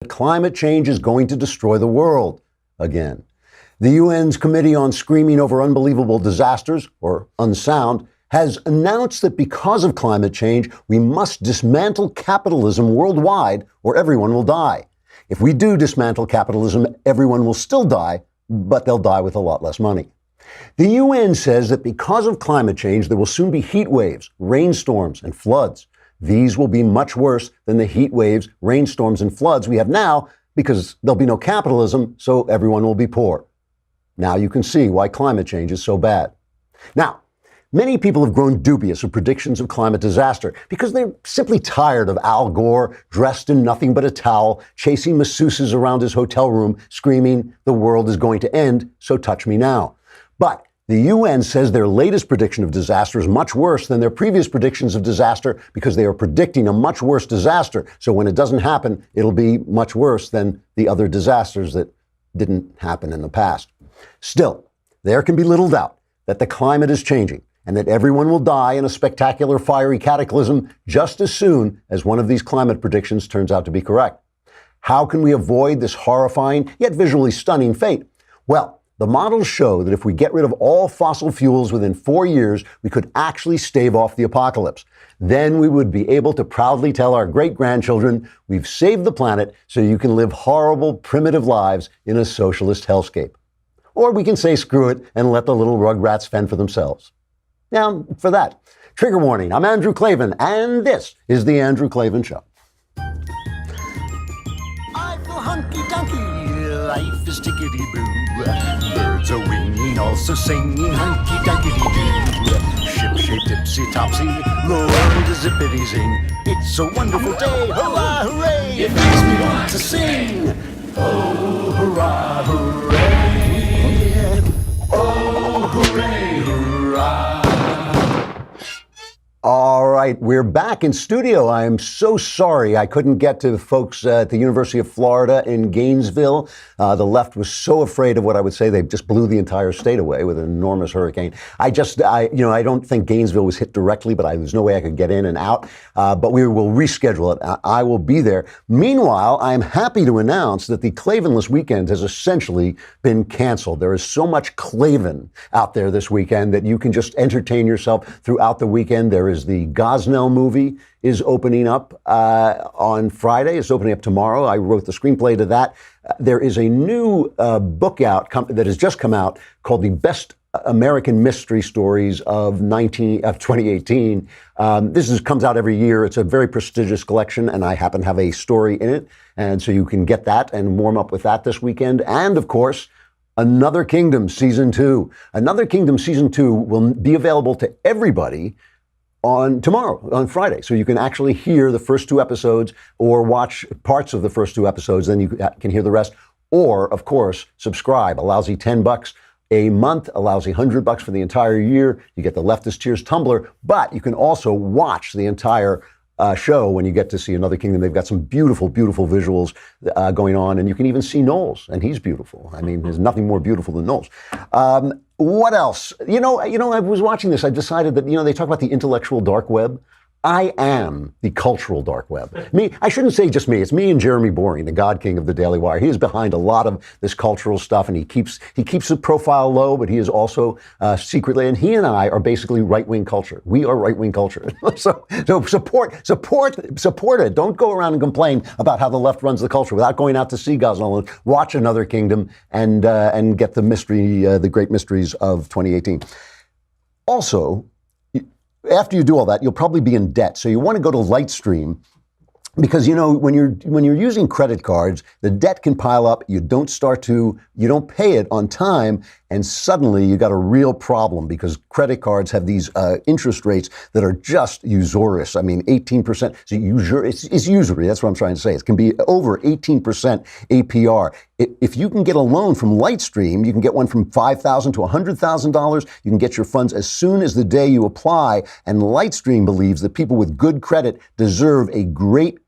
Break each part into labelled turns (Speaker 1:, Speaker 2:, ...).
Speaker 1: Climate change is going to destroy the world again. The UN's Committee on Screaming Over Unbelievable Disasters, or UNSOUND, has announced that because of climate change, we must dismantle capitalism worldwide or everyone will die. If we do dismantle capitalism, everyone will still die, but they'll die with a lot less money. The UN says that because of climate change, there will soon be heat waves, rainstorms, and floods. These will be much worse than the heat waves, rainstorms, and floods we have now because there'll be no capitalism, so everyone will be poor. Now you can see why climate change is so bad. Now, many people have grown dubious of predictions of climate disaster because they're simply tired of Al Gore dressed in nothing but a towel, chasing masseuses around his hotel room, screaming, "The world is going to end, so touch me now." But the UN says their latest prediction of disaster is much worse than their previous predictions of disaster because they are predicting a much worse disaster. So when it doesn't happen, it'll be much worse than the other disasters that didn't happen in the past. Still, there can be little doubt that the climate is changing and that everyone will die in a spectacular fiery cataclysm just as soon as one of these climate predictions turns out to be correct. How can we avoid this horrifying yet visually stunning fate? Well, the models show that if we get rid of all fossil fuels within 4 years, we could actually stave off the apocalypse. Then we would be able to proudly tell our great-grandchildren, we've saved the planet so you can live horrible, primitive lives in a socialist hellscape. Or we can say screw it and let the little rugrats fend for themselves. Now, for that, trigger warning, I'm Andrew Klavan, and this is The Andrew Klavan Show.
Speaker 2: I feel hunky-dunky, life is tickety-boo. Birds are winging, also singing hunky-dunky-doo. Ship-shape, tipsy-topsy, the world is zippity-zing. It's a wonderful day, hurrah, hooray! It makes me want to sing. Oh, hurrah, hooray! Oh, hooray, hurrah!
Speaker 1: All right, we're back in studio. I am so sorry I couldn't get to the folks at the University of Florida in Gainesville. The left was so afraid of what I would say. They just blew the entire state away with an enormous hurricane. I don't think Gainesville was hit directly, but there's no way I could get in and out. But we will reschedule it. I will be there. Meanwhile, I am happy to announce that the Klavanless weekend has essentially been canceled. There is so much Klavan out there this weekend that you can just entertain yourself throughout the weekend. There is the Gosnell movie is opening up on Friday. It's opening up tomorrow. I wrote the screenplay to that. There is a new book out that has just come out called The Best American Mystery Stories of 2018. This comes out every year. It's a very prestigious collection, and I happen to have a story in it. And so you can get that and warm up with that this weekend. And of course, Another Kingdom Season 2. Another Kingdom Season 2 will be available to everybody on Friday. So you can actually hear the first 2 episodes or watch parts of the first 2 episodes. Then you can hear the rest. Or, of course, subscribe. A lousy $10 a month, a lousy $100 for the entire year. You get the Leftist Tears tumbler, but you can also watch the entire show when you get to see Another Kingdom. They've got some beautiful, beautiful visuals going on, and you can even see Knowles, and he's beautiful. I mean, there's nothing more beautiful than Knowles. What else? You know, I was watching this. I decided that, they talk about the intellectual dark web. I am the cultural dark web. I shouldn't say just me. It's me and Jeremy Boring, the God King of the Daily Wire. He is behind a lot of this cultural stuff, and he keeps the profile low, but he is also secretly, and he and I are basically right-wing culture. We are right-wing culture. so support it. Don't go around and complain about how the left runs the culture without going out to see Gosnell and watch Another Kingdom and get the mystery, the great mysteries of 2018. Also, after you do all that, you'll probably be in debt. So you want to go to Lightstream because, when you're using credit cards, the debt can pile up. You don't pay it on time. And suddenly you got a real problem because credit cards have these interest rates that are just usurious. I mean, 18%. It's usury. That's what I'm trying to say. It can be over 18% APR. If you can get a loan from Lightstream, you can get one from $5,000 to $100,000. You can get your funds as soon as the day you apply. And Lightstream believes that people with good credit deserve a great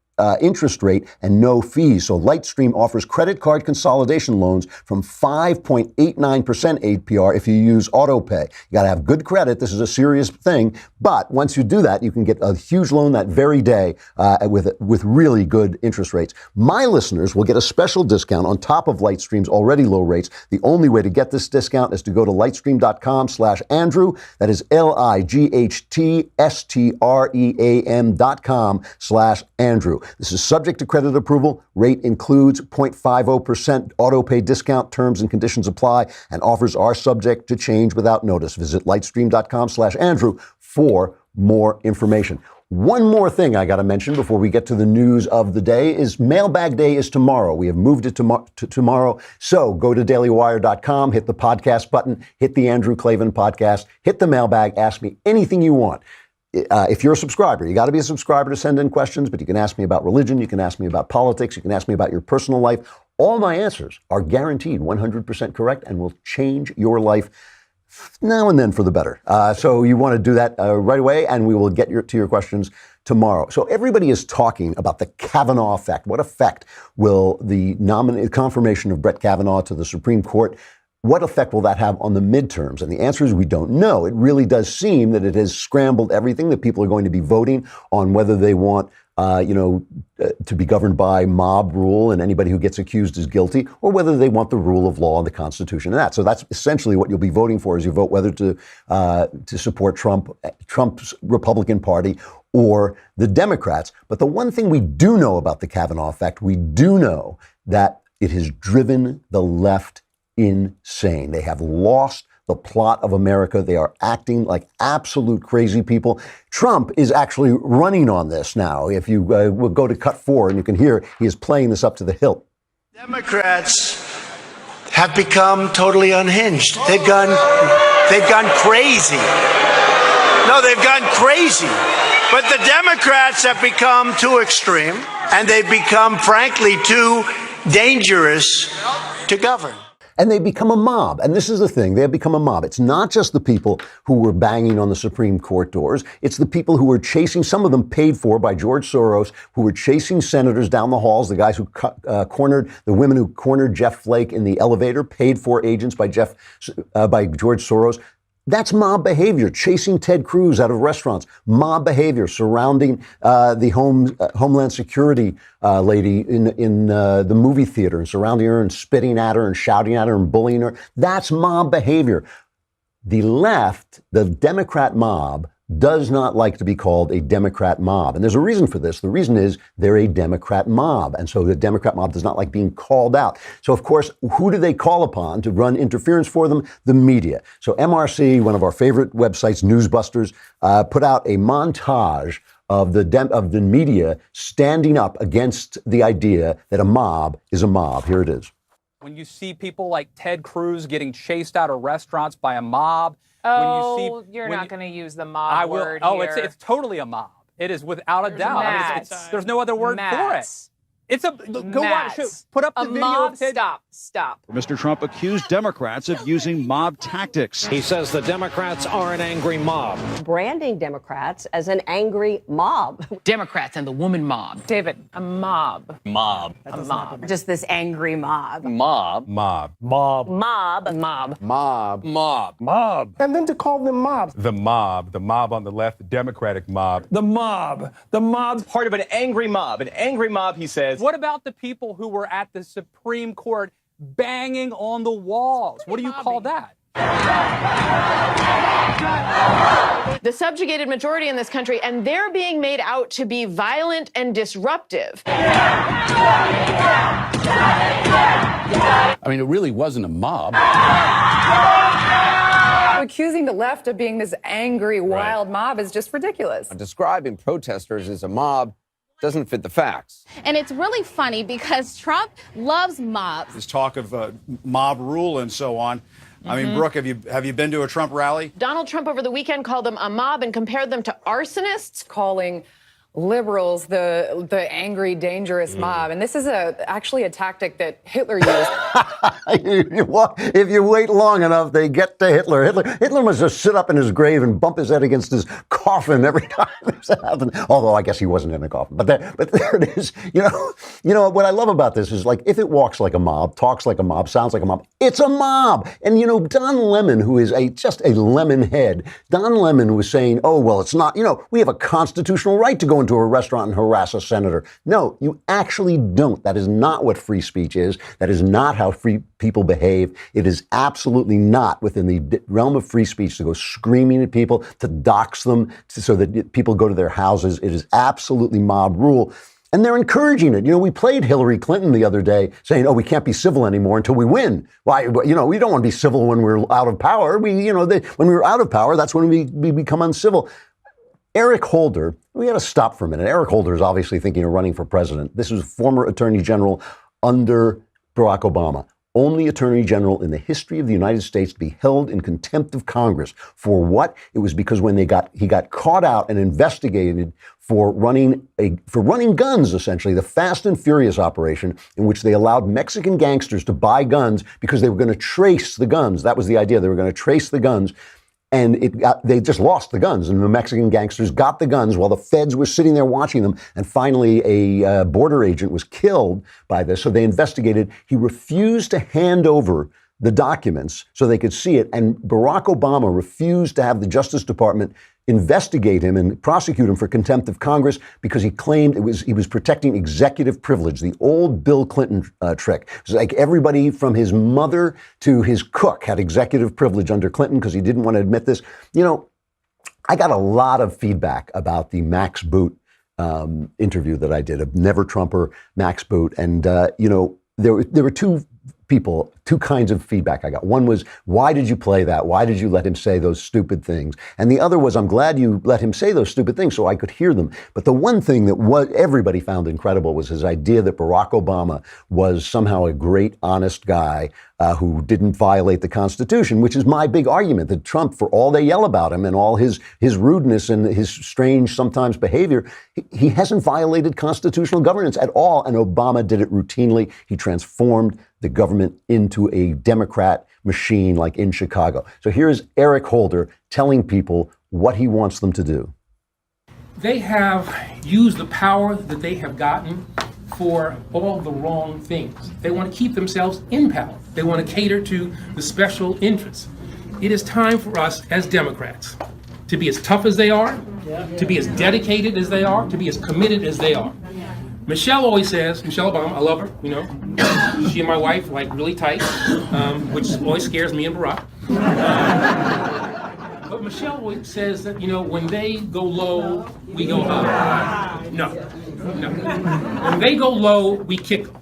Speaker 1: interest rate and no fees. So Lightstream offers credit card consolidation loans from 5.89% APR if you use autopay. You got to have good credit. This is a serious thing. But once you do that, you can get a huge loan that very day with really good interest rates. My listeners will get a special discount on top of Lightstream's already low rates. The only way to get this discount is to go to lightstream.com/Andrew. That is lightstream.com/Andrew. This is subject to credit approval. Rate includes 0.50% autopay discount. Terms and conditions apply, and offers are subject to change without notice. Visit lightstream.com/Andrew for more information. One more thing I got to mention before we get to the news of the day is Mailbag Day is tomorrow. We have moved it to tomorrow. So go to dailywire.com, hit the podcast button, hit the Andrew Klavan podcast, hit the mailbag, ask me anything you want. If you're a subscriber, you got to be a subscriber to send in questions, but you can ask me about religion, you can ask me about politics, you can ask me about your personal life. All my answers are guaranteed 100% correct and will change your life now and then for the better. So you want to do that right away, and we will get to your questions tomorrow. So everybody is talking about the Kavanaugh effect. What effect will the confirmation of Brett Kavanaugh to the Supreme Court, what effect will that have on the midterms? And the answer is we don't know. It really does seem that it has scrambled everything, that people are going to be voting on whether they want to be governed by mob rule and anybody who gets accused is guilty, or whether they want the rule of law and the Constitution and that. So that's essentially what you'll be voting for, is you vote whether to support Trump's Republican Party or the Democrats. But the one thing we do know about the Kavanaugh effect, we do know that it has driven the left insane. They have lost the plot of America. They are acting like absolute crazy people. Trump is actually running on this now. If you will go to cut 4, and you can hear he is playing this up to the hilt.
Speaker 3: Democrats have become totally unhinged. They've gone crazy. No, they've gone crazy. But the Democrats have become too extreme, and they've become, frankly, too dangerous to govern.
Speaker 1: And they become a mob. And this is the thing. They have become a mob. It's not just the people who were banging on the Supreme Court doors. It's the people who were chasing, some of them paid for by George Soros, who were chasing senators down the halls, the guys who cornered, the women who cornered Jeff Flake in the elevator, paid for agents by George Soros. That's mob behavior, chasing Ted Cruz out of restaurants, mob behavior surrounding the Homeland Security lady in the movie theater, and surrounding her and spitting at her and shouting at her and bullying her. That's mob behavior. The left, the Democrat mob, does not like to be called a Democrat mob. And there's a reason for this. The reason is they're a Democrat mob. And so the Democrat mob does not like being called out. So, of course, who do they call upon to run interference for them? The media. So MRC, one of our favorite websites, Newsbusters, put out a montage of the media standing up against the idea that a mob is a mob. Here it is.
Speaker 4: When you see people like Ted Cruz getting chased out of restaurants by a mob.
Speaker 5: Oh, you're not going to use the mob word here.
Speaker 4: Oh, it's totally a mob. It is without a doubt. I mean, there's no other word for it. It's a go watch. Put up the video
Speaker 5: mob.
Speaker 4: of Ted.
Speaker 5: Stop.
Speaker 6: Mr. Trump accused Democrats of using mob tactics.
Speaker 7: He says the Democrats are an angry mob.
Speaker 8: Branding Democrats as an angry mob.
Speaker 9: Democrats and the woman mob.
Speaker 5: David, a mob.
Speaker 9: Mob.
Speaker 5: A mob.
Speaker 8: Just this angry mob.
Speaker 9: Mob.
Speaker 7: Mob.
Speaker 8: Mob.
Speaker 9: Mob.
Speaker 7: Mob.
Speaker 9: Mob.
Speaker 10: And then to call them mobs.
Speaker 11: The mob on the left, the Democratic mob.
Speaker 10: The mob.
Speaker 12: Part of an angry mob. An angry mob, he says.
Speaker 4: What about the people who were at the Supreme Court banging on the walls? What do you call that?
Speaker 13: The subjugated majority in this country, and they're being made out to be violent and disruptive.
Speaker 9: I mean, it really wasn't a mob.
Speaker 5: Accusing the left of being this angry, wild mob is just ridiculous.
Speaker 14: Describing protesters as a mob doesn't fit the facts.
Speaker 15: And it's really funny because Trump loves mobs.
Speaker 16: This talk of mob rule and so on. I mean, Brooke, have you been to a Trump rally?
Speaker 13: Donald Trump over the weekend called them a mob and compared them to arsonists.
Speaker 5: Calling liberals the angry, dangerous mob. And this is actually a tactic that Hitler used.
Speaker 1: If you wait long enough, they get to Hitler. Hitler must just sit up in his grave and bump his head against his coffin every time this happened. Although I guess he wasn't in a coffin. But there it is. You know what I love about this is, like, if it walks like a mob, talks like a mob, sounds like a mob, it's a mob. And Don Lemon, who is just a lemon head, Don Lemon was saying, oh, well, it's not, we have a constitutional right to go into a restaurant and harass a senator. No, you actually don't. That is not what free speech is. That is not how free people behave. It is absolutely not within the realm of free speech to go screaming at people, to dox them so that people go to their houses. It is absolutely mob rule. And they're encouraging it. We played Hillary Clinton the other day saying, oh, we can't be civil anymore until we win. Why? We don't want to be civil when we're out of power. When we were out of power, that's when we become uncivil. Eric Holder, we got to stop for a minute. Eric Holder is obviously thinking of running for president. This was former attorney general under Barack Obama. Only attorney general in the history of the United States to be held in contempt of Congress. For what? It was because when he got caught out and investigated for running guns, essentially, the Fast and Furious operation, in which they allowed Mexican gangsters to buy guns because they were going to trace the guns. That was the idea. They were going to trace the guns. And they just lost the guns, and the Mexican gangsters got the guns while the feds were sitting there watching them. And finally, a border agent was killed by this. So they investigated. He refused to hand over the documents so they could see it. And Barack Obama refused to have the Justice Department investigate him and prosecute him for contempt of Congress because he claimed he was protecting executive privilege, the old Bill Clinton trick. It was like everybody from his mother to his cook had executive privilege under Clinton because he didn't want to admit this. I got a lot of feedback about the Max Boot interview that I did, a Never Trumper Max Boot. And, there were two kinds of feedback I got. One was, why did you play that? Why did you let him say those stupid things? And the other was, I'm glad you let him say those stupid things so I could hear them. But the one thing that everybody found incredible was his idea that Barack Obama was somehow a great, honest guy who didn't violate the Constitution, which is my big argument, that Trump, for all they yell about him and all his rudeness and his strange sometimes behavior, he hasn't violated constitutional governance at all. And Obama did it routinely. He transformed the government into a Democrat machine like in Chicago. So here's Eric Holder telling people what he wants them to do.
Speaker 17: They have used the power that they have gotten for all the wrong things. They want to keep themselves in power. They want to cater to the special interests. It is time for us as Democrats to be as tough as they are, to be as dedicated as they are, to be as committed as they are. Michelle always says, Michelle Obama, I love her, she and my wife like really tight, which always scares me and Barack. But Michelle always says that, when they go low, we go high. No. When they go low, we kick them.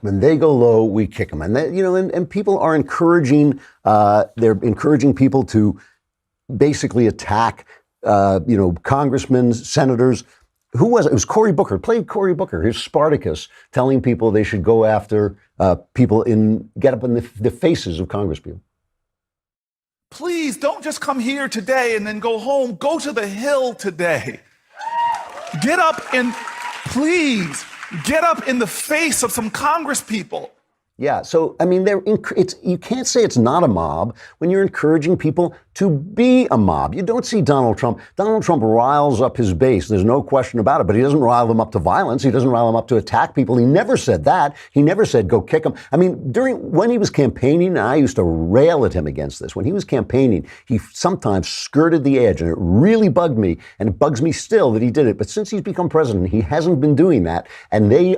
Speaker 1: When they go low, we kick them. And and people are encouraging, they're encouraging people to basically attack, congresmen, senators. Who was it? It was Cory Booker. Played Cory Booker. Here's Spartacus telling people they should go after people get up in the faces of congresspeople.
Speaker 18: Please don't just come here today and then go home. Go to the Hill today. Please get up in the face of some Congress people.
Speaker 1: Yeah, so, you can't say it's not a mob when you're encouraging people to be a mob. You don't see Donald Trump. Donald Trump riles up his base. There's no question about it, but he doesn't rile them up to violence. He doesn't rile them up to attack people. He never said that. He never said, go kick them. When he was campaigning, I used to rail at him against this. When he was campaigning, he sometimes skirted the edge, and it really bugged me, and it bugs me still that he did it. But since he's become president, he hasn't been doing that, and they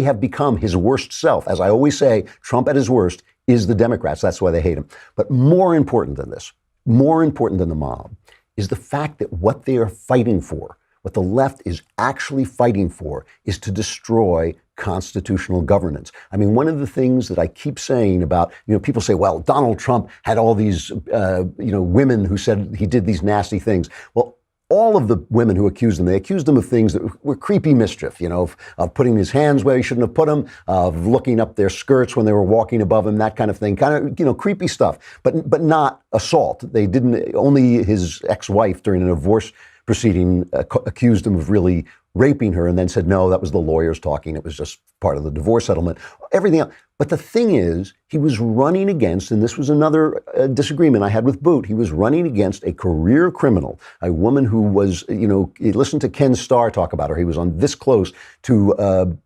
Speaker 1: have become his worst self. As I always say, Trump at his worst is the Democrats. That's why they hate him. But more important than this, more important than the mob, is the fact that what they are fighting for, what the left is actually fighting for, is to destroy constitutional governance. One of the things that I keep saying about, people say, well, Donald Trump had all these, women who said he did these nasty things. Well, all of the women who accused him, they accused him of things that were creepy mischief, of putting his hands where he shouldn't have put them, of looking up their skirts when they were walking above him, that kind of thing, creepy stuff, but not assault. They didn't, only his ex-wife during a divorce proceeding, accused him of really raping her, and then said, no, that was the lawyers talking. It was just part of the divorce settlement, everything else. But the thing is, he was running against, and this was another disagreement I had with Boot, he was running against a career criminal, a woman who was, listen to Ken Starr talk about her. He was on this close to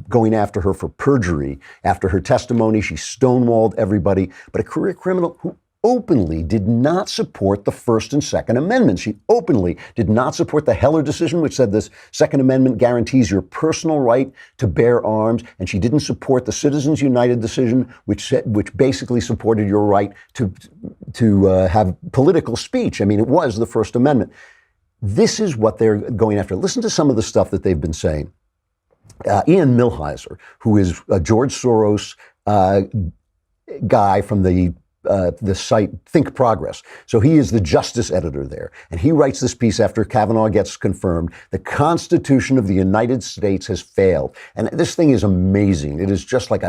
Speaker 1: going after her for perjury. After her testimony, she stonewalled everybody. But a career criminal who openly did not support the First and Second Amendments. She openly did not support the Heller decision, which said this Second Amendment guarantees your personal right to bear arms. And she didn't support the Citizens United decision, which basically supported your right to have political speech. I mean, it was the First Amendment. This is what they're going after. Listen to some of the stuff that they've been saying. Ian Millhiser, who is a George Soros guy from the site Think Progress. So he is the justice editor there. And he writes this piece after Kavanaugh gets confirmed. The Constitution of the United States has failed. And this thing is amazing. It is just like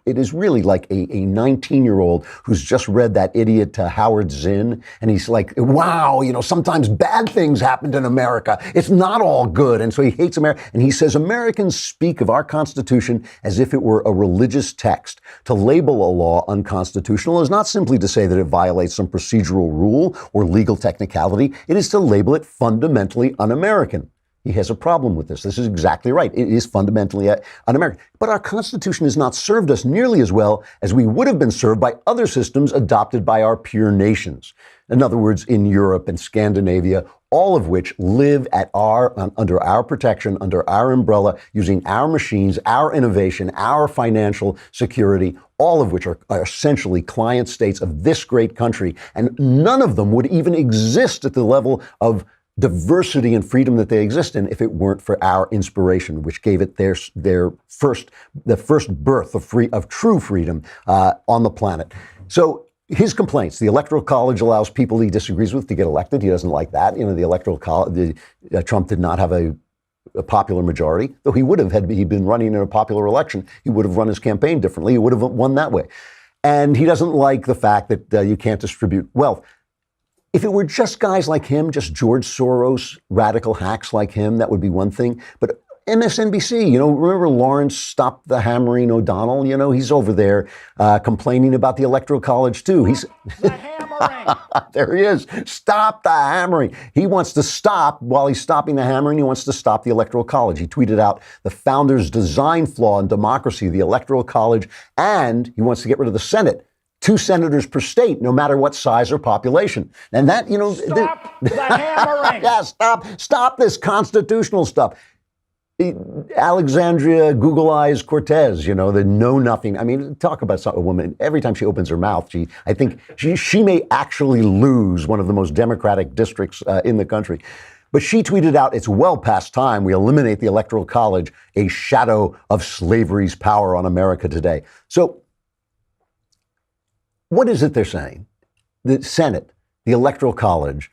Speaker 1: it is really like a 19-year-old who's just read that idiot Howard Zinn. And he's like, wow, sometimes bad things happened in America. It's not all good. And so he hates America. And he says, Americans speak of our Constitution as if it were a religious text. To label a law unconstitutional is not simply to say that it violates some procedural rule or legal technicality. It is to label it fundamentally un-American. He has a problem with this. This is exactly right. It is fundamentally un-American. But our Constitution has not served us nearly as well as we would have been served by other systems adopted by our peer nations. In other words, in Europe and Scandinavia, all of which live under our protection, under our umbrella, using our machines, our innovation, our financial security, all of which are essentially client states of this great country. And none of them would even exist at the level of diversity and freedom that they exist in if it weren't for our inspiration, which gave it the first birth of true freedom on the planet. So his complaints: the Electoral College allows people he disagrees with to get elected. He doesn't like that. The Electoral College, Trump did not have a popular majority, though he would have had he been running in a popular election. He would have run his campaign differently. He would have won that way. And he doesn't like the fact that you can't distribute wealth. If it were just guys like him, just George Soros, radical hacks like him, that would be one thing. But MSNBC, remember Lawrence Stop the Hammering O'Donnell? He's over there complaining about the Electoral College too. He's the hammering. There he is. Stop the hammering. He wants to stop, while he's stopping the hammering, he wants to stop the Electoral College. He tweeted out the founders' design flaw in democracy, the Electoral College, and he wants to get rid of the Senate. 2 senators per state, no matter what size or population. And that,
Speaker 10: Stop the hammering.
Speaker 1: Yeah, stop this constitutional stuff. Alexandria Google Eyes Cortez, the know nothing. I mean, talk about a woman. Every time she opens her mouth, I think she may actually lose one of the most democratic districts in the country. But she tweeted out, it's well past time we eliminate the Electoral College, a shadow of slavery's power on America today. So what is it they're saying? The Senate, the Electoral College,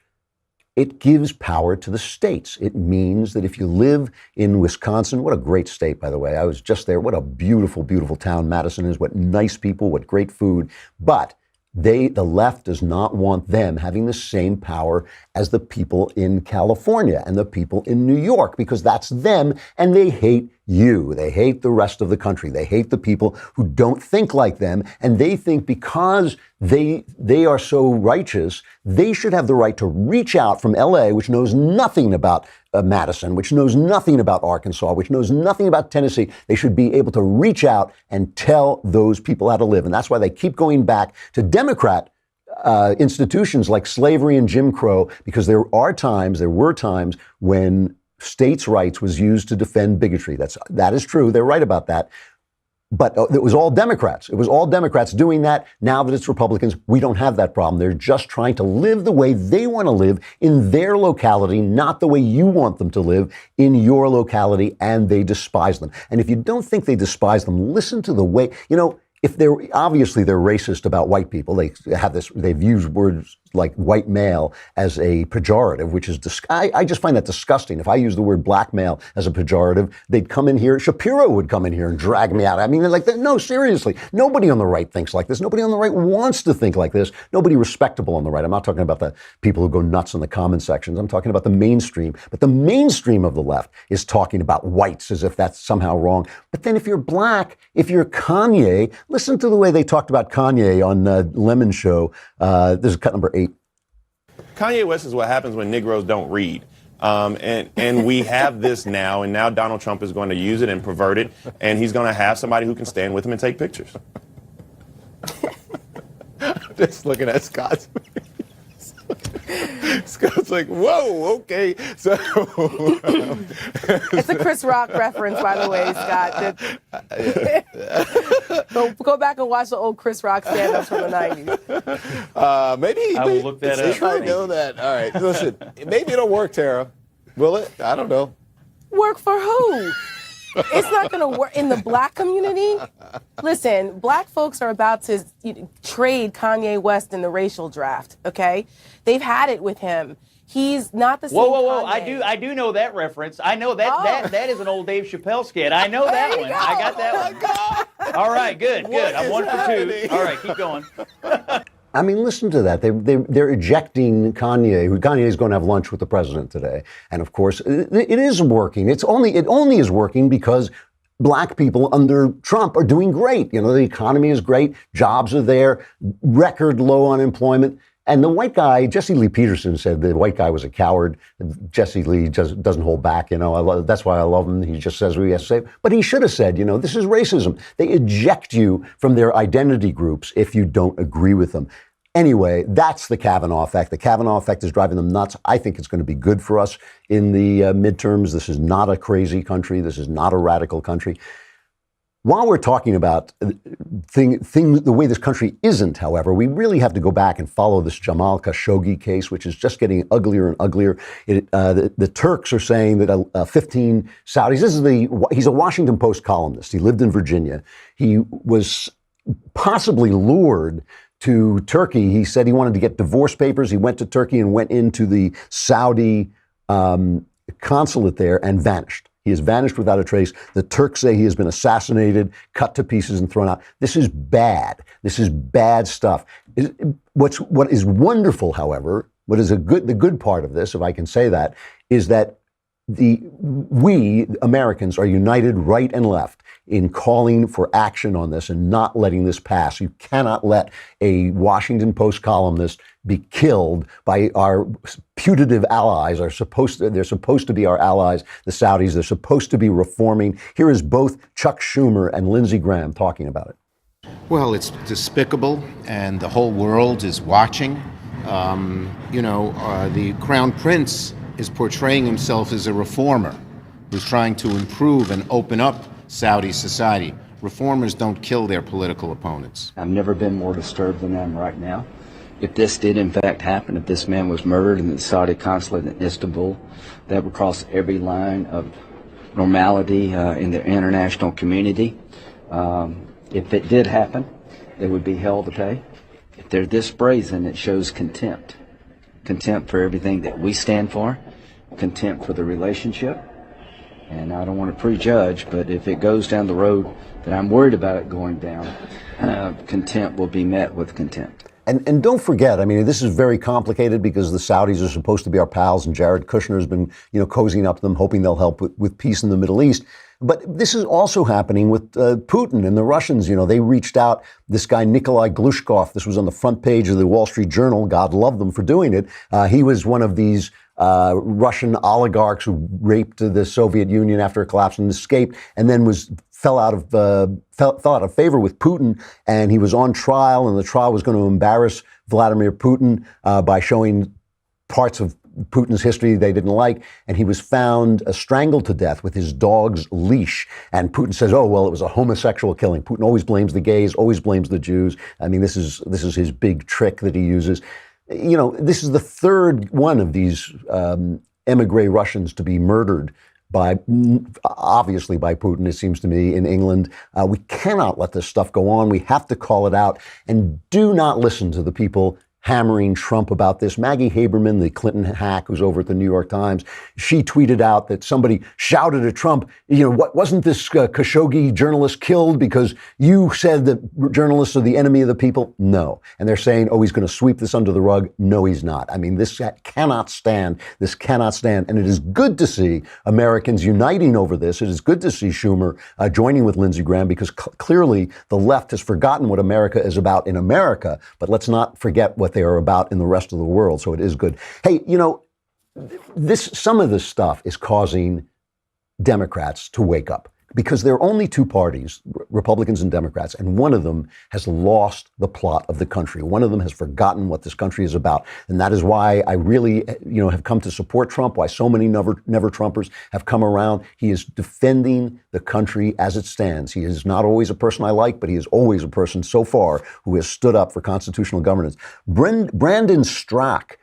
Speaker 1: it gives power to the states. It means that if you live in Wisconsin, what a great state, by the way. I was just there. What a beautiful, beautiful town Madison is. What nice people, what great food. But the left does not want them having the same power as the people in California and the people in New York, because that's them, and they hate you. They hate the rest of the country. They hate the people who don't think like them, and they think because they are so righteous, they should have the right to reach out from LA, which knows nothing about Madison, which knows nothing about Arkansas, which knows nothing about Tennessee. They should be able to reach out and tell those people how to live. And that's why they keep going back to Democrat institutions like slavery and Jim Crow, because there were times when states' rights was used to defend bigotry. That is true. They're right about that. But it was all Democrats. It was all Democrats doing that. Now that it's Republicans, we don't have that problem. They're just trying to live the way they want to live in their locality, not the way you want them to live in your locality, and they despise them. And if you don't think they despise them, listen to the way, if they're obviously they're racist about white people. They've used words like white male as a pejorative, which is, I just find that disgusting. If I use the word black male as a pejorative, they'd come in here, Shapiro would come in here and drag me out. I mean, they're like, no, seriously, nobody on the right thinks like this. Nobody on the right wants to think like this. Nobody respectable on the right. I'm not talking about the people who go nuts in the comment sections. I'm talking about the mainstream. But the mainstream of the left is talking about whites as if that's somehow wrong. But then if you're black, if you're Kanye, listen to the way they talked about Kanye on Lemon Show. This is cut number 8.
Speaker 19: Kanye West is what happens when Negroes don't read. And we have this now, and now Donald Trump is going to use it and pervert it, and he's going to have somebody who can stand with him and take pictures. Just looking at Scott's. Scott's like, whoa, okay. So
Speaker 20: it's a Chris Rock reference, by the way, Scott. Go back and watch the old Chris Rock stand-ups from the 90s.
Speaker 19: Maybe
Speaker 12: I will look that up.
Speaker 19: I know that. All right, listen. Maybe it'll work, Tara. Will it? I don't know.
Speaker 20: Work for who? It's not going to work in the black community. Listen, black folks are about to trade Kanye West in the racial draft, okay? They've had it with him. He's not the same
Speaker 12: Whoa.
Speaker 20: Kanye.
Speaker 12: I do know that reference. I know that that is an old Dave Chappelle skit. I know that one. I got that one. All right, good. I'm 1 for 2. All right, keep going.
Speaker 1: I mean, listen to that. They're ejecting Kanye. Kanye is going to have lunch with the president today. And of course, it is working. It only is working because black people under Trump are doing great. You know, the economy is great. Jobs are there. Record low unemployment. And the white guy, Jesse Lee Peterson, said the white guy was a coward. Jesse Lee just doesn't hold back. You know, that's why I love him. He just says what he has to say. But he should have said, you know, this is racism. They eject you from their identity groups if you don't agree with them. Anyway, that's the Kavanaugh effect. The Kavanaugh effect is driving them nuts. I think it's going to be good for us in the midterms. This is not a crazy country. This is not a radical country. While we're talking about the way this country isn't, however, we really have to go back and follow this Jamal Khashoggi case, which is just getting uglier and uglier. The Turks are saying that 15 Saudis, he's a Washington Post columnist. He lived in Virginia. He was possibly lured to Turkey. He said he wanted to get divorce papers. He went to Turkey and went into the Saudi consulate there and vanished. He has vanished without a trace. The Turks say he has been assassinated, cut to pieces, and thrown out. This is bad. This is bad stuff. What is wonderful, however, the good part of this, if I can say that, is that we Americans are united right and left in calling for action on this and not letting this pass. You cannot let a Washington Post columnist be killed by our putative allies. They're supposed to be our allies, the Saudis. They're supposed to be reforming. Here is both Chuck Schumer and Lindsey Graham talking about it.
Speaker 21: Well, it's despicable, and the whole world is watching. The Crown Prince is portraying himself as a reformer who's trying to improve and open up Saudi society. Reformers don't kill their political opponents.
Speaker 22: I've never been more disturbed than I am right now. If this did in fact happen, if this man was murdered in the Saudi consulate in Istanbul, that would cross every line of normality in the international community. If it did happen, they would be held to pay. If they're this brazen, it shows contempt. Contempt for everything that we stand for, contempt for the relationship. And I don't want to prejudge, but if it goes down the road that I'm worried about it going down, contempt will be met with contempt.
Speaker 1: And don't forget, I mean, this is very complicated because the Saudis are supposed to be our pals, and Jared Kushner has been, cozying up to them, hoping they'll help with peace in the Middle East. But this is also happening with Putin and the Russians. They reached out, this guy Nikolai Glushkov, this was on the front page of the Wall Street Journal. God love them for doing it. He was one of these Russian oligarchs who raped the Soviet Union after it collapsed and escaped, and then fell out of favor with Putin, and he was on trial, and the trial was going to embarrass Vladimir Putin by showing parts of Putin's history they didn't like, and he was found strangled to death with his dog's leash. And Putin says, "Oh well, it was a homosexual killing." Putin always blames the gays, always blames the Jews. I mean, this is his big trick that he uses. This is the third one of these emigre Russians to be murdered obviously by Putin, it seems to me, in England. We cannot let this stuff go on. We have to call it out, and do not listen to the people hammering Trump about this. Maggie Haberman, the Clinton hack who's over at the New York Times, she tweeted out that somebody shouted at Trump, what wasn't this Khashoggi journalist killed because you said that journalists are the enemy of the people? No. And they're saying, oh, he's going to sweep this under the rug. No, he's not. I mean, this cannot stand. This cannot stand. And it is good to see Americans uniting over this. It is good to see Schumer joining with Lindsey Graham because clearly the left has forgotten what America is about in America, but let's not forget what they are about in the rest of the world. So it is good. Hey, some of this stuff is causing Democrats to wake up because there are only two parties, Republicans and Democrats, and one of them has lost the plot of the country. One of them has forgotten what this country is about. And that is why I really, have come to support Trump, why so many never Trumpers have come around. He is defending the country as it stands. He is not always a person I like, but he is always a person so far who has stood up for constitutional governance. Brandon Straka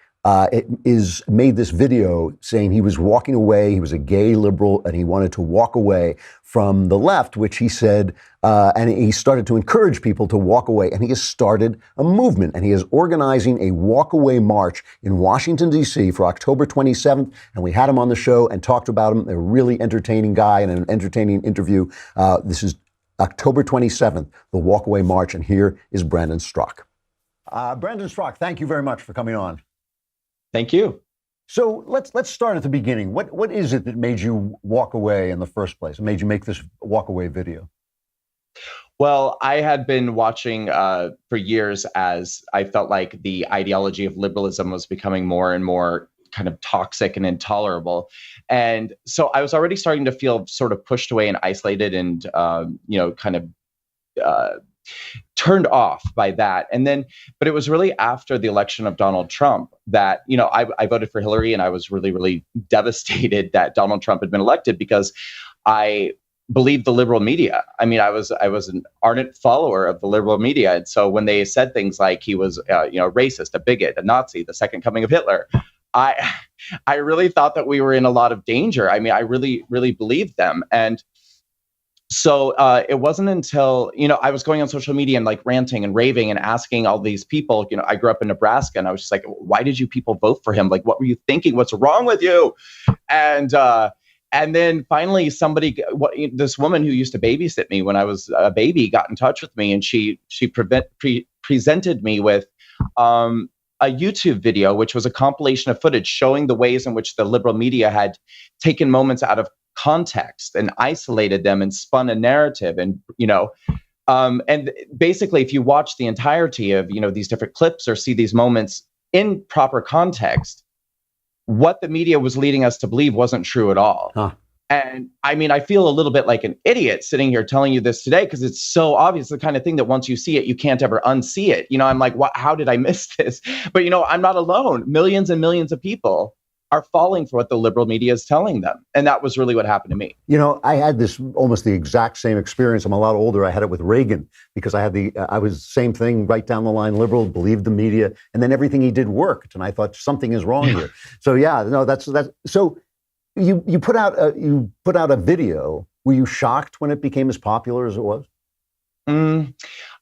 Speaker 1: made this video saying he was walking away. He was a gay liberal and he wanted to walk away from the left, which he said, and he started to encourage people to walk away. And he has started a movement and he is organizing a walkaway march in Washington, D.C. for October 27th. And we had him on the show and talked about him. They're a really entertaining guy and an entertaining interview. This is October 27th, the walkaway march. And here is Brandon Straka. Brandon Straka, thank you very much for coming on.
Speaker 2: Thank you.
Speaker 1: So let's start at the beginning. What is it that made you walk away in the first place? It made you make this walk away video?
Speaker 2: Well, I had been watching for years as I felt like the ideology of liberalism was becoming more and more kind of toxic and intolerable. And so I was already starting to feel sort of pushed away and isolated and, kind of turned off by that. And then, but it was really after the election of Donald Trump that, I voted for Hillary and I was really, really devastated that Donald Trump had been elected because I believed the liberal media. I mean, I was an ardent follower of the liberal media. And so when they said things like he was, racist, a bigot, a Nazi, the second coming of Hitler, I really thought that we were in a lot of danger. I mean, I really, really believed them. And so it wasn't until, I was going on social media and like ranting and raving and asking all these people, I grew up in Nebraska and I was just like, why did you people vote for him? Like, what were you thinking? What's wrong with you? And then finally this woman who used to babysit me when I was a baby got in touch with me and she presented me with a YouTube video, which was a compilation of footage showing the ways in which the liberal media had taken moments out of context and isolated them and spun a narrative. And, and basically, if you watch the entirety of, these different clips or see these moments in proper context, what the media was leading us to believe wasn't true at all. Huh. And I mean, I feel a little bit like an idiot sitting here telling you this today because it's so obvious, the kind of thing that once you see it, you can't ever unsee it. I'm like, how did I miss this? But, I'm not alone. Millions and millions of people are falling for what the liberal media is telling them. And that was really what happened to me.
Speaker 1: I had this almost the exact same experience. I'm a lot older. I had it with Reagan because I was same thing right down the line, liberal, believed the media, and then everything he did worked. And I thought something is wrong here. So that's. So you put out a video. Were you shocked when it became as popular as it was?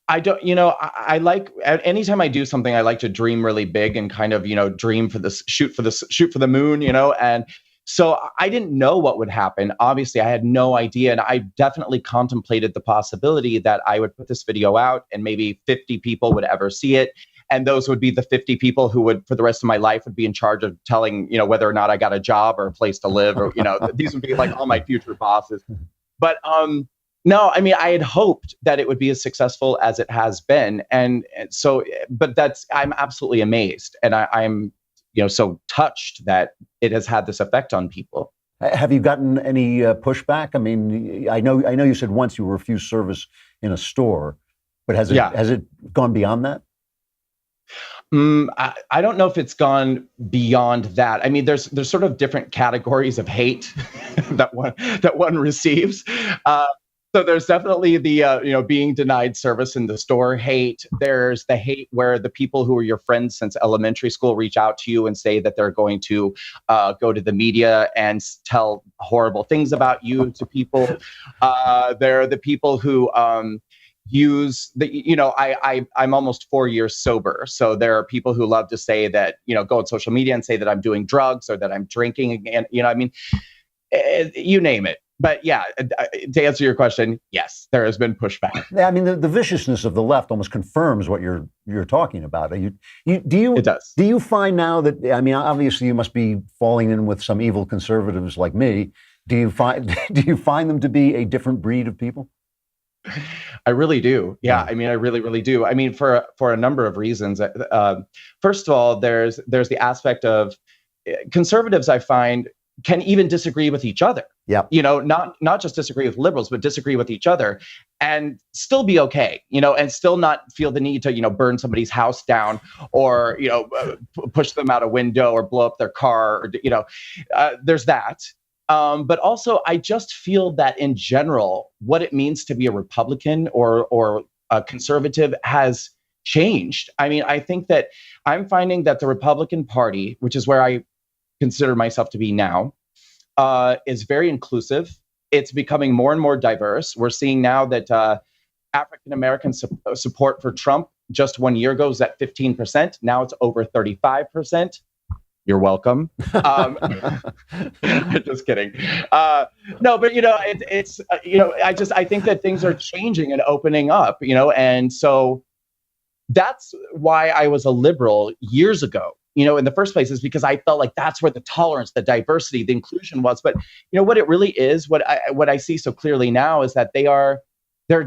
Speaker 2: I don't, I like, anytime I do something, I like to dream really big and kind of, dream for this, shoot for the moon, and so I didn't know what would happen. Obviously, I had no idea. And I definitely contemplated the possibility that I would put this video out and maybe 50 people would ever see it. And those would be the 50 people who would, for the rest of my life, would be in charge of telling, whether or not I got a job or a place to live, or, these would be like all my future bosses. But, no, I mean, I had hoped that it would be as successful as it has been. And so, but I'm absolutely amazed. And I'm, so touched that it has had this effect on people.
Speaker 1: Have you gotten any pushback? I mean, I know you said once you refused service in a store, but has it gone beyond that?
Speaker 2: I don't know if it's gone beyond that. I mean, there's sort of different categories of hate that one receives. So there's definitely the, being denied service in the store hate. There's the hate where the people who are your friends since elementary school reach out to you and say that they're going to go to the media and tell horrible things about you to people. There are the people who, use I'm almost 4 years sober. So there are people who love to say that, go on social media and say that I'm doing drugs or that I'm drinking. And, you name it. But yeah, to answer your question, yes, there has been pushback.
Speaker 1: I mean, the viciousness of the left almost confirms what you're talking about.
Speaker 2: It does.
Speaker 1: Do you find now that, I mean, obviously you must be falling in with some evil conservatives like me. Do you find them to be a different breed of people?
Speaker 2: I really do. Yeah. I mean, I really, really do. I mean, for a number of reasons. First of all, there's the aspect of conservatives, I find, can even disagree with each other.
Speaker 1: Yeah.
Speaker 2: Not just disagree with liberals, but disagree with each other and still be okay, and still not feel the need to, burn somebody's house down or, push them out a window or blow up their car, or, there's that. But also, I just feel that in general, what it means to be a Republican or a conservative has changed. I mean, I think that I'm finding that the Republican Party, which is where I consider myself to be now, is very inclusive. It's becoming more and more diverse. We're seeing now that African-American support for Trump just 1 year ago was at 15%. Now it's over 35%. You're welcome. Just kidding. No, but it's I think that things are changing and opening up, and so that's why I was a liberal years ago. In the first place, is because I felt like that's where the tolerance, the diversity, the inclusion was. But what it really is, what I see so clearly now is that they're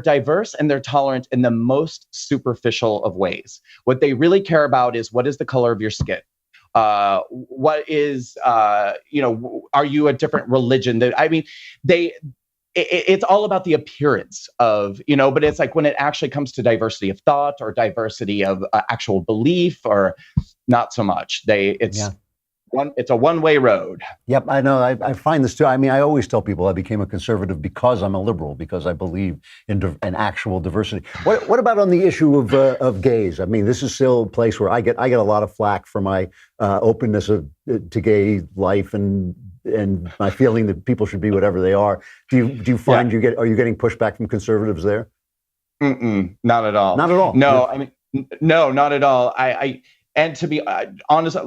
Speaker 2: diverse and they're tolerant in the most superficial of ways. What they really care about is, what is the color of your skin? What is, are you a different religion? I mean, it's all about the appearance of, but it's like when it actually comes to diversity of thought or diversity of actual belief, or not so much. It's a one-way road.
Speaker 1: Yep, I know. I find this too. I mean, I always tell people I became a conservative because I'm a liberal, because I believe in actual diversity. What about on the issue of gays? I mean, this is still a place where I get a lot of flack for my openness to gay life and my feeling that people should be whatever they are. Do you find are you getting pushback from conservatives there?
Speaker 2: Not at all.
Speaker 1: Not at all.
Speaker 2: No, I mean, no, not at all. And to be honest,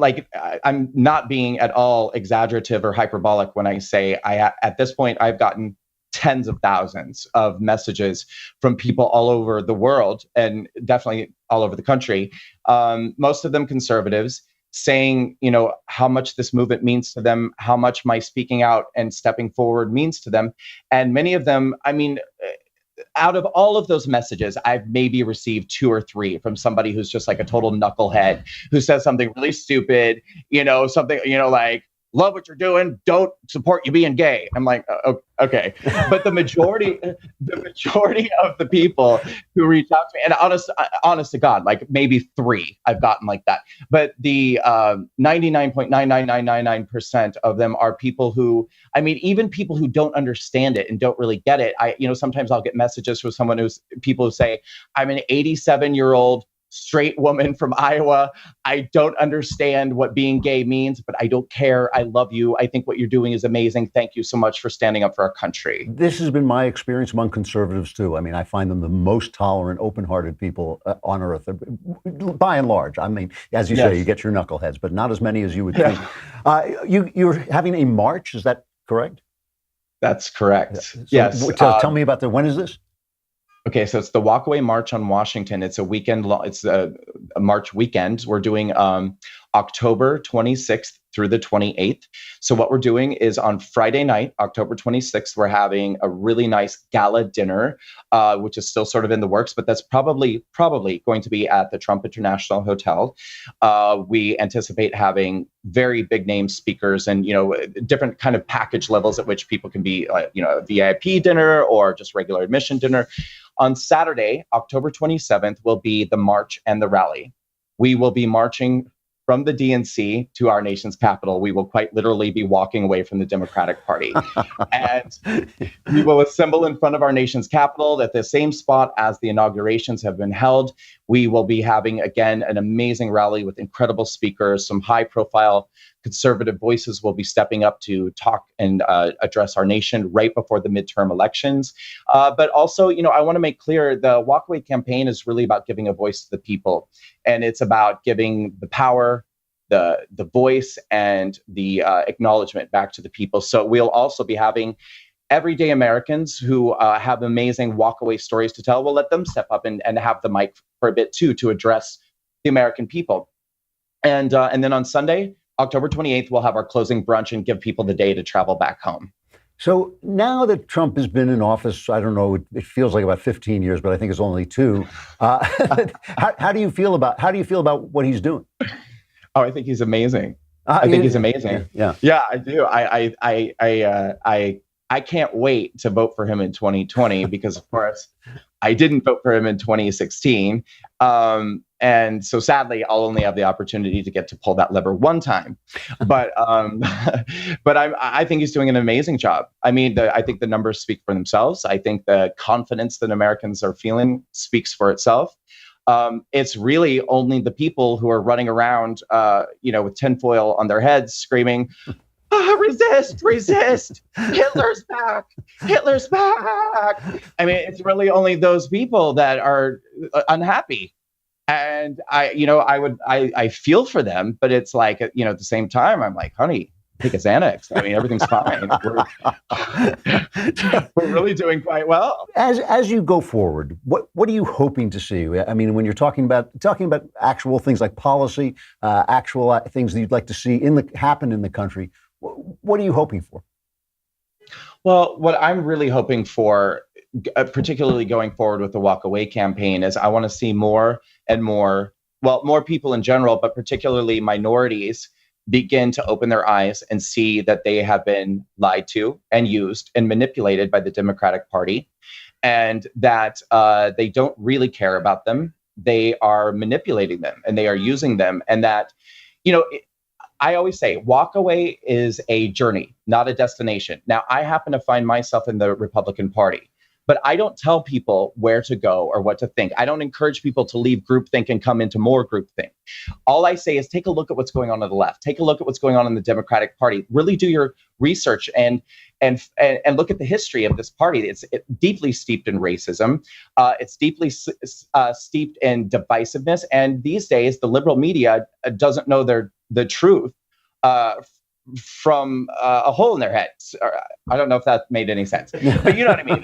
Speaker 2: I'm not being at all exaggerative or hyperbolic when I say at this point, I've gotten tens of thousands of messages from people all over the world and definitely all over the country. Most of them conservatives, saying, how much this movement means to them, how much my speaking out and stepping forward means to them. And many of them, I mean, out of all of those messages, I've maybe received 2 or 3 from somebody who's just like a total knucklehead who says something really stupid, something, like, love what you're doing, don't support you being gay. I'm like, okay. But the majority of the people who reach out to me, and honest to God, like maybe 3 I've gotten like that. But the 99.99999% of them are people who, I mean, even people who don't understand it and don't really get it. Sometimes I'll get messages from people who say, I'm an 87-year-old straight woman from Iowa. I don't understand what being gay means, but I don't care. I love you. I think what you're doing is amazing. Thank you so much for standing up for our country.
Speaker 1: This has been my experience among conservatives too. I mean, I find them the most tolerant, open-hearted people on earth, by and large. I mean, as you say, you get your knuckleheads, but not as many as you would think. You're having a march, is that correct?
Speaker 2: That's correct.
Speaker 1: So,
Speaker 2: yes.
Speaker 1: Tell me about when is this?
Speaker 2: Okay, so it's the Walkaway March on Washington. It's a weekend. It's a March weekend. We're doing October 26th through the 28th. So what we're doing is on Friday night, October 26th, we're having a really nice gala dinner, which is still sort of in the works, but that's probably going to be at the Trump International Hotel. We anticipate having very big name speakers and, different kind of package levels at which people can be, a VIP dinner or just regular admission dinner. On Saturday, October 27th, will be the march and the rally. We will be marching from the DNC to our nation's capital. We will quite literally be walking away from the Democratic Party. And we will assemble in front of our nation's capital at the same spot as the inaugurations have been held. We will be having, again, an amazing rally with incredible speakers, some high-profile conservative voices will be stepping up to talk and address our nation right before the midterm elections. But also, I want to make clear the Walkaway campaign is really about giving a voice to the people. And it's about giving the power, the voice, and the acknowledgement back to the people. So we'll also be having everyday Americans who have amazing walkaway stories to tell. We'll let them step up and have the mic for a bit too, to address the American people. And then on Sunday, October 28th, we'll have our closing brunch and give people the day to travel back home.
Speaker 1: So now that Trump has been in office, I don't know, it feels like about 15 years, but I think it's only 2. How do you feel about what he's doing?
Speaker 2: Oh, I think he's amazing. I think he's amazing.
Speaker 1: Yeah,
Speaker 2: I do. I can't wait to vote for him in 2020 because, of course, I didn't vote for him in 2016. And so sadly, I'll only have the opportunity to get to pull that lever one time. But I think he's doing an amazing job. I mean, I think the numbers speak for themselves. I think the confidence that Americans are feeling speaks for itself. It's really only the people who are running around, with tinfoil on their heads screaming, resist, resist, Hitler's back, Hitler's back. I mean, it's really only those people that are unhappy. And I feel for them, but it's like, at the same time, I'm like, honey, take a Xanax. I mean, everything's fine. We're really doing quite well.
Speaker 1: As you go forward, what are you hoping to see? I mean, when you're talking about actual things like policy, actual things that you'd like to see happen in the country, what are you hoping for?
Speaker 2: Well, what I'm really hoping for, particularly going forward with the Walkaway campaign, is I want to see more and more people in general, but particularly minorities, begin to open their eyes and see that they have been lied to and used and manipulated by the Democratic Party, and that they don't really care about them. They are manipulating them and they are using them. And that, I always say Walkaway is a journey, not a destination. Now, I happen to find myself in the Republican Party, but I don't tell people where to go or what to think. I don't encourage people to leave groupthink and come into more groupthink. All I say is take a look at what's going on the left. Take a look at what's going on in the Democratic Party. Really do your research and look at the history of this party. It's deeply steeped in racism. It's deeply steeped in divisiveness. And these days, the liberal media doesn't know the truth from a hole in their heads. I don't know if that made any sense, but you know what I mean.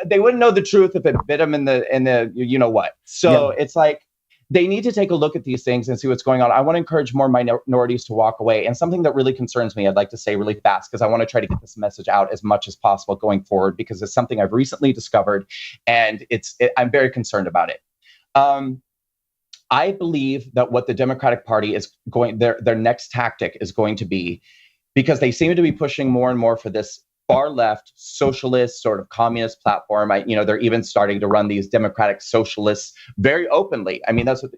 Speaker 2: They wouldn't know the truth if it bit them in the you know what. So It's like they need to take a look at these things and see what's going on. I want to encourage more minorities to walk away. And something that really concerns me, I'd like to say really fast, because I want to try to get this message out as much as possible going forward, because it's something I've recently discovered, and I'm very concerned about it. I believe that what the Democratic Party is their next tactic is going to be, because they seem to be pushing more and more for this far left socialist sort of communist platform. They're even starting to run these democratic socialists very openly. I mean, that's what,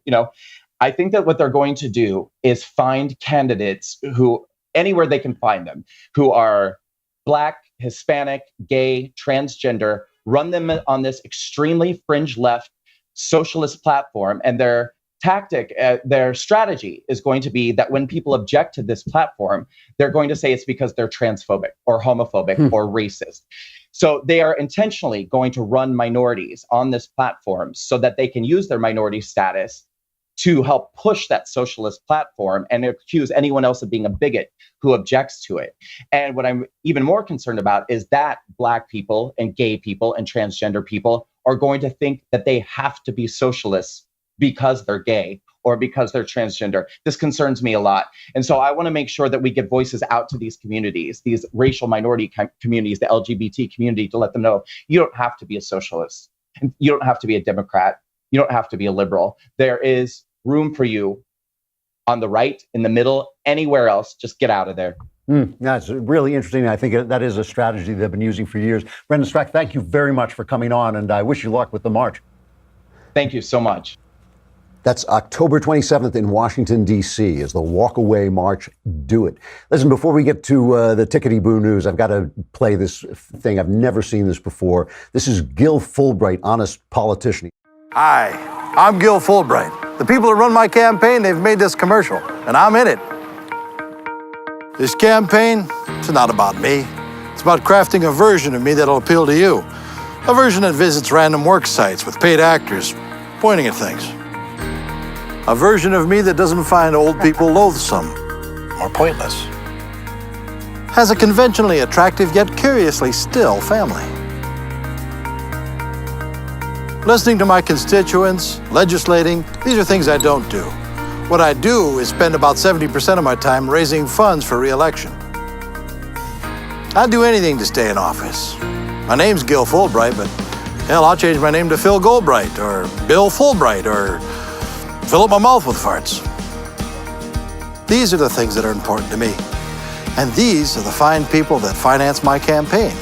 Speaker 2: I think that what they're going to do is find candidates who, anywhere they can find them, who are Black, Hispanic, gay, transgender, run them on this extremely fringe left socialist platform, and their strategy is going to be that when people object to this platform, they're going to say it's because they're transphobic or homophobic or racist. So they are intentionally going to run minorities on this platform so that they can use their minority status to help push that socialist platform and accuse anyone else of being a bigot who objects to it. And what I'm even more concerned about is that Black people and gay people and transgender people are going to think that they have to be socialists because they're gay or because they're transgender. This concerns me a lot. And so I want to make sure that we get voices out to these communities, these racial minority communities, the LGBT community, to let them know you don't have to be a socialist. And you don't have to be a Democrat. You don't have to be a liberal. There is room for you on the right, in the middle, anywhere else. Just get out of there.
Speaker 1: That's really interesting. I think that is a strategy they've been using for years. Brandon Straka, thank you very much for coming on, and I wish you luck with the march.
Speaker 2: Thank you so much.
Speaker 1: That's October 27th in Washington, D.C. is the Walkaway March. Do it. Listen, before we get to the tickety-boo news, I've got to play this thing. I've never seen this before. This is Gil Fulbright, honest politician.
Speaker 3: Hi, I'm Gil Fulbright. The people who run my campaign, they've made this commercial, and I'm in it. This campaign, it's not about me. It's about crafting a version of me that'll appeal to you. A version that visits random work sites with paid actors pointing at things. A version of me that doesn't find old people loathsome or pointless. Has a conventionally attractive yet curiously still family. Listening to my constituents, legislating, these are things I don't do. What I do is spend about 70% of my time raising funds for re-election. I'd do anything to stay in office. My name's Gil Fulbright, but hell, I'll change my name to Phil Goldbright or Bill Fulbright or fill up my mouth with farts. These are the things that are important to me. And these are the fine people that finance my campaign.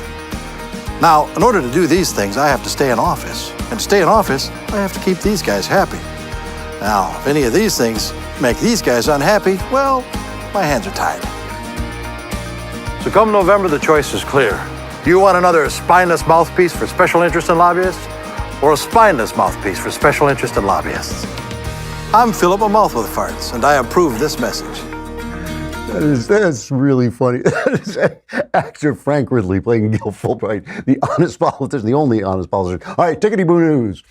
Speaker 3: Now, in order to do these things, I have to stay in office. And to stay in office, I have to keep these guys happy. Now, if any of these things make these guys unhappy, well, my hands are tied. So come November, the choice is clear. Do you want another spineless mouthpiece for special interest and lobbyists? Or a spineless mouthpiece for special interest and lobbyists? I'm Philip my mouth with farts, and I approve this message.
Speaker 1: That's really funny. That is actor Frank Ridley playing Gil Fulbright, the honest politician, the only honest politician. All right, Tickety Boo News.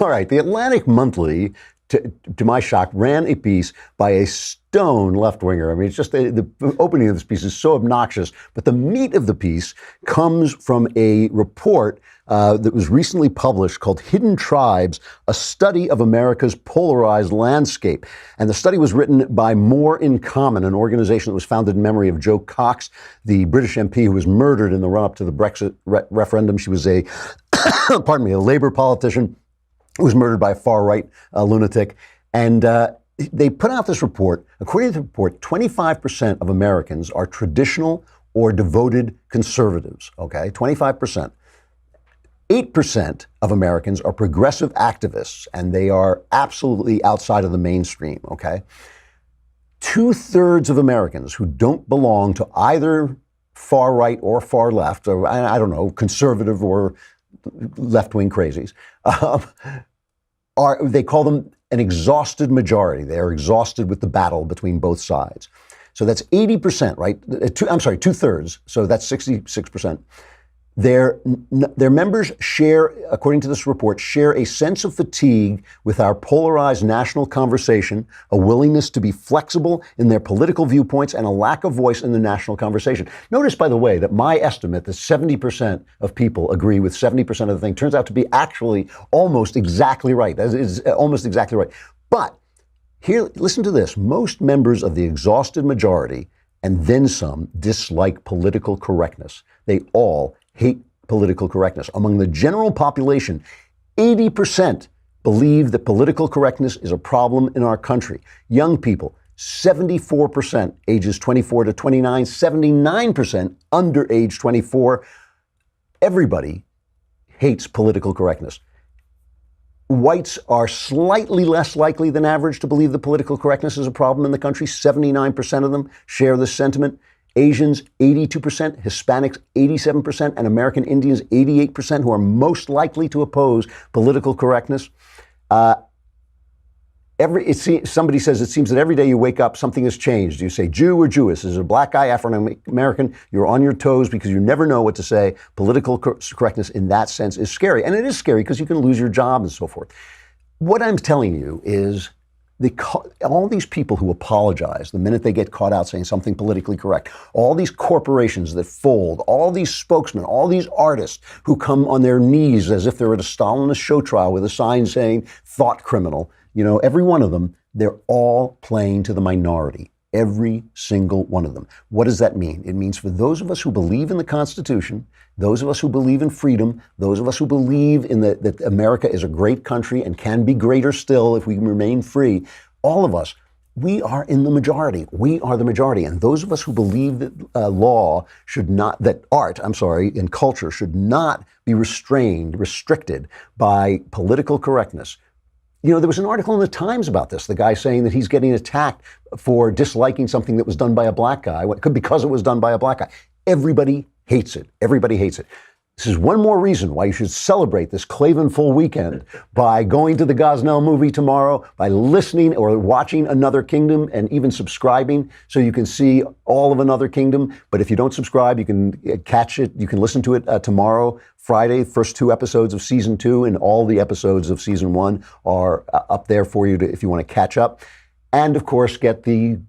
Speaker 1: All right, the Atlantic Monthly, to my shock, ran a piece by a stone left-winger. I mean, it's just the opening of this piece is so obnoxious, but the meat of the piece comes from a report that was recently published called Hidden Tribes, a study of America's polarized landscape. And the study was written by More in Common, an organization that was founded in memory of Jo Cox, the British MP who was murdered in the run-up to the Brexit referendum. She was a, pardon me, a Labour politician who was murdered by a far-right lunatic. And they put out this report. According to the report, 25% of Americans are traditional or devoted conservatives, okay? 25%. 8% of Americans are progressive activists, and they are absolutely outside of the mainstream, okay? 2/3 of Americans who don't belong to either far right or far left, or I don't know, conservative or left-wing crazies, they call them an exhausted majority. They are exhausted with the battle between both sides. So that's 80%, right? 2/3. So that's 66%. Their members share, according to this report, share a sense of fatigue with our polarized national conversation, a willingness to be flexible in their political viewpoints, and a lack of voice in the national conversation. Notice, by the way, that my estimate that 70% of people agree with 70% of the thing turns out to be actually almost exactly right. That is almost exactly right. But here, listen to this. Most members of the exhausted majority, and then some, dislike political correctness. They all hate political correctness. Among the general population, 80% believe that political correctness is a problem in our country. Young people, 74%, ages 24 to 29, 79% under age 24. Everybody hates political correctness. Whites are slightly less likely than average to believe that political correctness is a problem in the country. 79% of them share this sentiment. Asians, 82%, Hispanics, 87%, and American Indians, 88%, who are most likely to oppose political correctness. Somebody says it seems that every day you wake up, something has changed. You say Jew or Jewess. Is it a black guy, African-American? You're on your toes because you never know what to say. Political correctness in that sense is scary. And it is scary because you can lose your job and so forth. What I'm telling you is all these people who apologize the minute they get caught out saying something politically correct, all these corporations that fold, all these spokesmen, all these artists who come on their knees as if they're at a Stalinist show trial with a sign saying thought criminal, every one of them, they're all playing to the minority. Every single one of them. What does that mean? It means for those of us who believe in the Constitution, those of us who believe in freedom, those of us who believe in that America is a great country and can be greater still if we remain free, all of us, we are in the majority. We are the majority. And those of us who believe that art and culture should not be restricted by political correctness. There was an article in the Times about this, the guy saying that he's getting attacked for disliking something that was done by a black guy because it was done by a black guy. Everybody hates it. Everybody hates it. This is one more reason why you should celebrate this Klavan full weekend by going to the Gosnell movie tomorrow, by listening or watching Another Kingdom, and even subscribing so you can see all of Another Kingdom. But if you don't subscribe, you can catch it. You can listen to it tomorrow, Friday. First 2 episodes of season 2 and all the episodes of season 1 are up there for you if you want to catch up. And of course, get the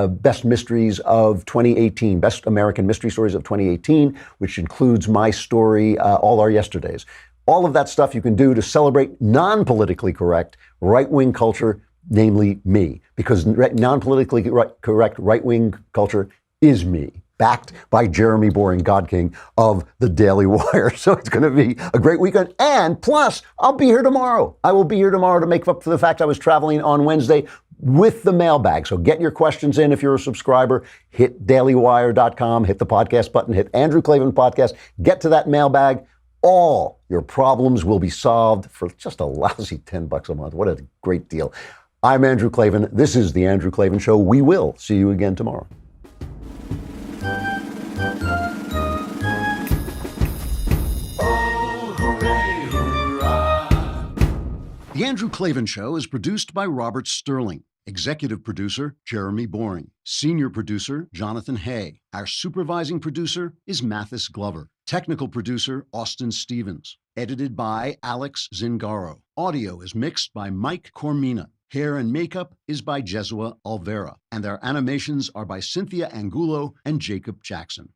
Speaker 1: Best Mysteries of 2018, Best American Mystery Stories of 2018, which includes my story, All Our Yesterdays. All of that stuff you can do to celebrate non-politically correct right-wing culture, namely me, because non-politically correct right-wing culture is me, backed by Jeremy Boring, God King of the Daily Wire. So it's going to be a great weekend. And plus, I'll be here tomorrow. I will be here tomorrow to make up for the fact I was traveling on Wednesday with the mailbag. So get your questions in if you're a subscriber. Hit dailywire.com, hit the podcast button, hit Andrew Klavan Podcast, get to that mailbag. All your problems will be solved for just a lousy $10 a month. What a great deal. I'm Andrew Klavan. This is The Andrew Klavan Show. We will see you again tomorrow. The Andrew Klavan Show is produced by Robert Sterling. Executive producer, Jeremy Boring. Senior producer, Jonathan Hay. Our supervising producer is Mathis Glover. Technical producer, Austin Stevens. Edited by Alex Zingaro. Audio is mixed by Mike Cormina. Hair and makeup is by Jesua Alvera. And our animations are by Cynthia Angulo and Jacob Jackson.